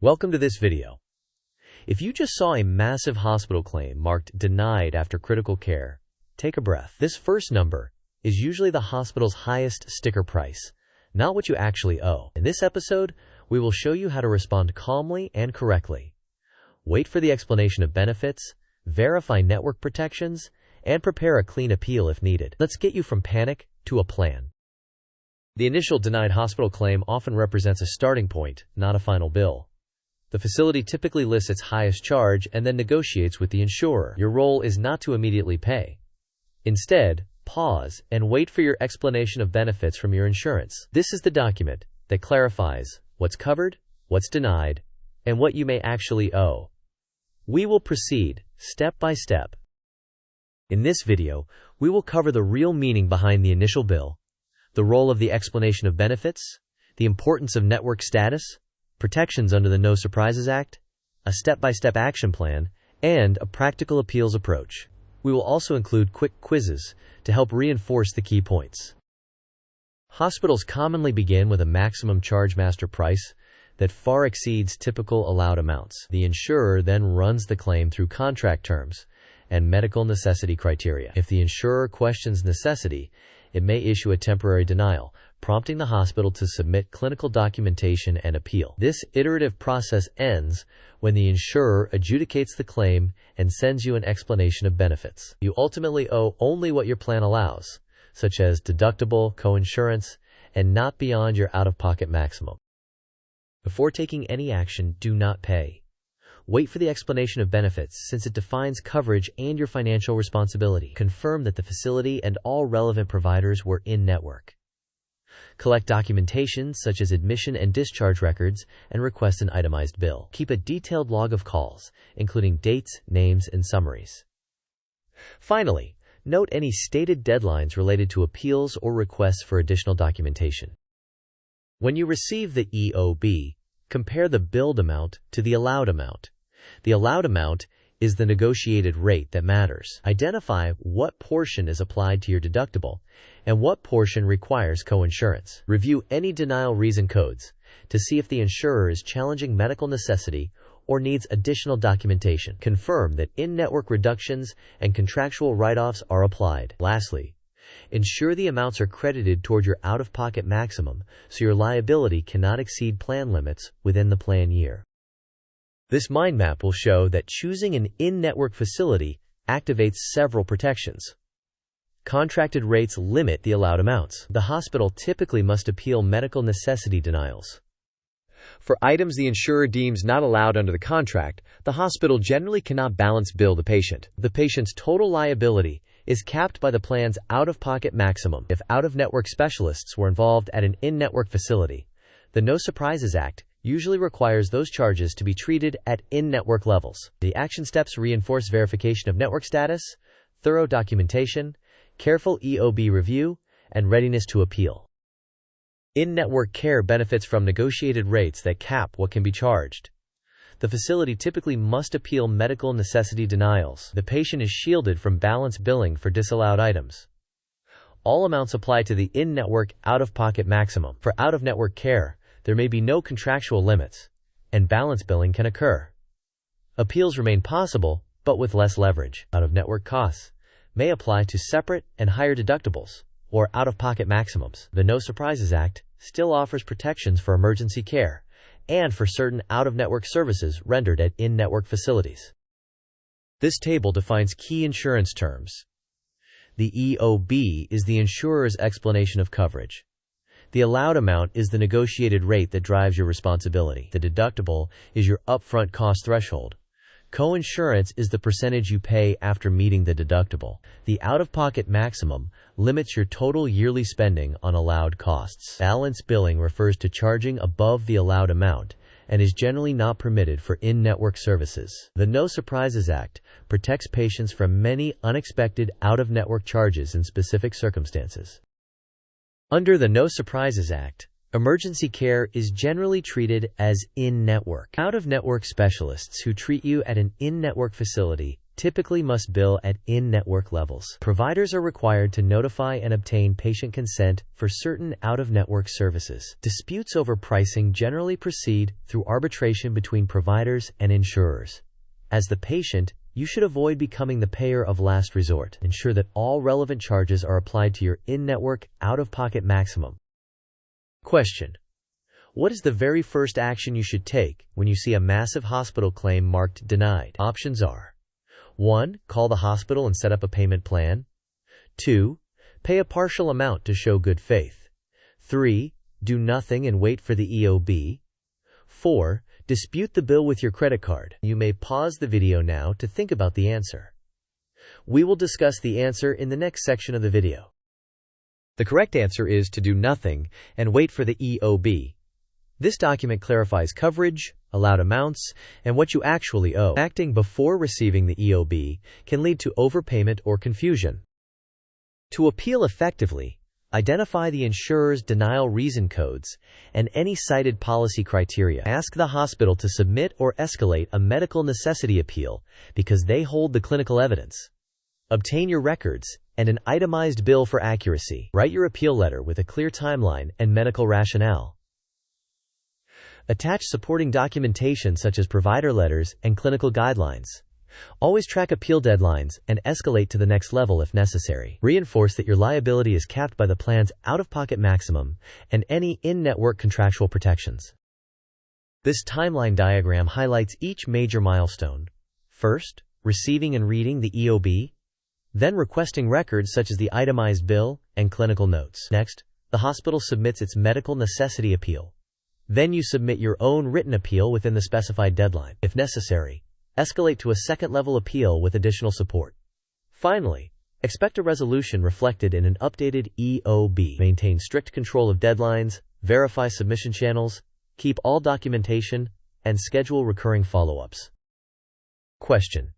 Welcome to this video. If you just saw a massive hospital claim marked denied after critical care, take a breath. This first number is usually the hospital's highest sticker price, not what you actually owe. In this episode, we will show you how to respond calmly and correctly. Wait for the explanation of benefits, verify network protections, and prepare a clean appeal if needed. Let's get you from panic to a plan. The initial denied hospital claim often represents a starting point, not a final bill. The facility typically lists its highest charge and then negotiates with the insurer. Your role is not to immediately pay. Instead, pause and wait for your explanation of benefits from your insurance. This is the document that clarifies what's covered, what's denied, and what you may actually owe. We will proceed step by step. In this video, we will cover the real meaning behind the initial bill, the role of the explanation of benefits, the importance of network status, protections under the No Surprises Act, a step-by-step action plan, and a practical appeals approach. We will also include quick quizzes to help reinforce the key points. Hospitals commonly begin with a maximum charge master price that far exceeds typical allowed amounts. The insurer then runs the claim through contract terms and medical necessity criteria. If the insurer questions necessity, it may issue a temporary denial, prompting the hospital to submit clinical documentation and appeal. This iterative process ends when the insurer adjudicates the claim and sends you an explanation of benefits. You ultimately owe only what your plan allows, such as deductible, coinsurance, and not beyond your out-of-pocket maximum. Before taking any action, do not pay. Wait for the explanation of benefits since it defines coverage and your financial responsibility. Confirm that the facility and all relevant providers were in-network. Collect documentation such as admission and discharge records and request an itemized bill. Keep a detailed log of calls, including dates, names, and summaries. Finally, note any stated deadlines related to appeals or requests for additional documentation. When you receive the EOB, compare the billed amount to the allowed amount. The allowed amount is the negotiated rate that matters. Identify what portion is applied to your deductible and what portion requires coinsurance. Review any denial reason codes to see if the insurer is challenging medical necessity or needs additional documentation. Confirm that in-network reductions and contractual write-offs are applied. Lastly, ensure the amounts are credited toward your out-of-pocket maximum so your liability cannot exceed plan limits within the plan year. This mind map will show that choosing an in-network facility activates several protections. Contracted rates limit the allowed amounts. The hospital typically must appeal medical necessity denials. For items the insurer deems not allowed under the contract, the hospital generally cannot balance bill the patient. The patient's total liability is capped by the plan's out-of-pocket maximum. If out-of-network specialists were involved at an in-network facility, the No Surprises Act usually requires those charges to be treated at in-network levels. The action steps reinforce verification of network status, thorough documentation, careful EOB review, and readiness to appeal. In-network care benefits from negotiated rates that cap what can be charged. The facility typically must appeal medical necessity denials. The patient is shielded from balance billing for disallowed items. All amounts apply to the in-network out-of-pocket maximum. For out-of-network care, there may be no contractual limits, and balance billing can occur. Appeals remain possible, but with less leverage. Out-of-network costs may apply to separate and higher deductibles, or out-of-pocket maximums. The No Surprises Act still offers protections for emergency care and for certain out-of-network services rendered at in-network facilities. This table defines key insurance terms. The EOB is the insurer's explanation of coverage. The allowed amount is the negotiated rate that drives your responsibility. The deductible is your upfront cost threshold. Coinsurance is the percentage you pay after meeting the deductible. The out-of-pocket maximum limits your total yearly spending on allowed costs. Balance billing refers to charging above the allowed amount and is generally not permitted for in-network services. The No Surprises Act protects patients from many unexpected out-of-network charges in specific circumstances. Under the No Surprises Act, emergency care is generally treated as in-network. Out-of-network specialists who treat you at an in-network facility typically must bill at in-network levels. Providers are required to notify and obtain patient consent for certain out-of-network services. Disputes over pricing generally proceed through arbitration between providers and insurers. As the patient, you should avoid becoming the payer of last resort. Ensure that all relevant charges are applied to your in-network, out-of-pocket maximum. Question: what is the very first action you should take when you see a massive hospital claim marked denied? Options are: 1. Call the hospital and set up a payment plan. 2. Pay a partial amount to show good faith. 3. Do nothing and wait for the EOB. 4. Dispute the bill with your credit card. You may pause the video now to think about the answer. We will discuss the answer in the next section of the video. The correct answer is to do nothing and wait for the EOB. This document clarifies coverage, allowed amounts, and what you actually owe. Acting before receiving the EOB can lead to overpayment or confusion. To appeal effectively, identify the insurer's denial reason codes and any cited policy criteria. Ask the hospital to submit or escalate a medical necessity appeal because they hold the clinical evidence. Obtain your records and an itemized bill for accuracy. Write your appeal letter with a clear timeline and medical rationale. Attach supporting documentation such as provider letters and clinical guidelines. Always track appeal deadlines and escalate to the next level if necessary. Reinforce that your liability is capped by the plan's out-of-pocket maximum and any in-network contractual protections. This timeline diagram highlights each major milestone. First, receiving and reading the EOB. Then requesting records such as the itemized bill and clinical notes. Next, the hospital submits its medical necessity appeal. Then you submit your own written appeal within the specified deadline. If necessary, escalate to a second-level appeal with additional support. Finally, expect a resolution reflected in an updated EOB. Maintain strict control of deadlines, verify submission channels, keep all documentation, and schedule recurring follow-ups. Question: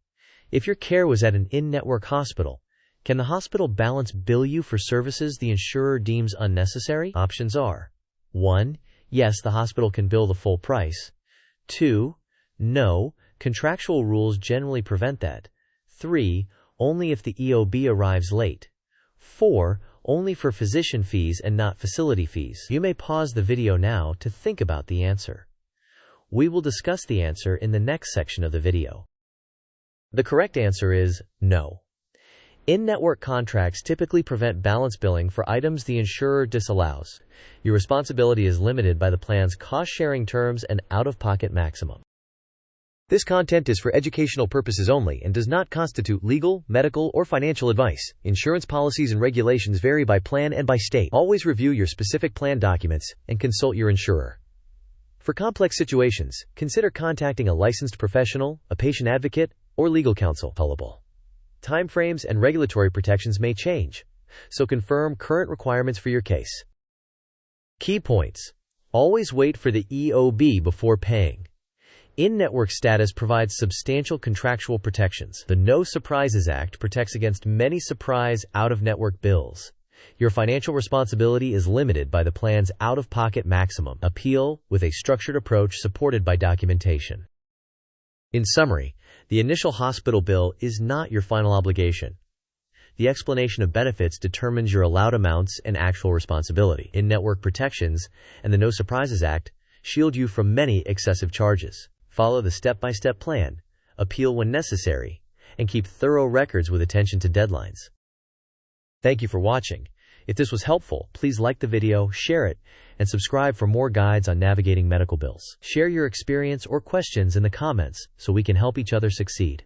if your care was at an in-network hospital, can the hospital balance bill you for services the insurer deems unnecessary? Options are: 1. Yes, the hospital can bill the full price. 2. No, contractual rules generally prevent that. 3. Only if the EOB arrives late. 4. Only for physician fees and not facility fees. You may pause the video now to think about the answer. We will discuss the answer in the next section of the video. The correct answer is no. In-network contracts typically prevent balance billing for items the insurer disallows. Your responsibility is limited by the plan's cost-sharing terms and out-of-pocket maximum. This content is for educational purposes only and does not constitute legal, medical, or financial advice. Insurance policies and regulations vary by plan and by state. Always review your specific plan documents and consult your insurer. For complex situations, consider contacting a licensed professional, a patient advocate, or legal counsel. Timeframes and regulatory protections may change, so confirm current requirements for your case. Key points: always wait for the EOB before paying. In-network status provides substantial contractual protections. The No Surprises Act protects against many surprise out-of-network bills. Your financial responsibility is limited by the plan's out-of-pocket maximum. Appeal with a structured approach supported by documentation. In summary, the initial hospital bill is not your final obligation. The explanation of benefits determines your allowed amounts and actual responsibility. In-network protections and the No Surprises Act shield you from many excessive charges. Follow the step-by-step plan, appeal when necessary, and keep thorough records with attention to deadlines. Thank you for watching. If this was helpful, please like the video, share it, and subscribe for more guides on navigating medical bills. Share your experience or questions in the comments so we can help each other succeed.